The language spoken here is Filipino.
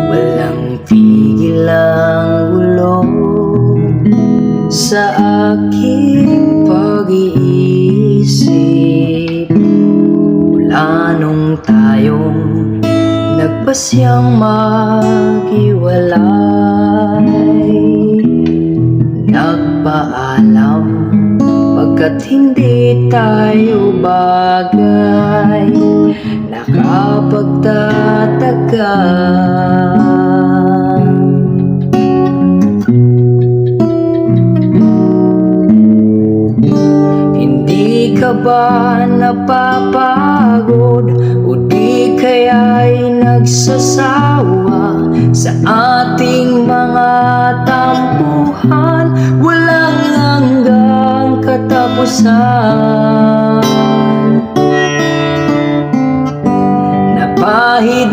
Walang tigil ang gulo sa aking pag-iisip mula nung tayong nagpasyang maghiwalay. Nagpaalam pagkat hindi tayo bagay, nakapagtataka. Hindi ka ba napapagod o di kaya'y nagsasawa sa ating mga tampuhan? Walang hanggang katapusan. Napahid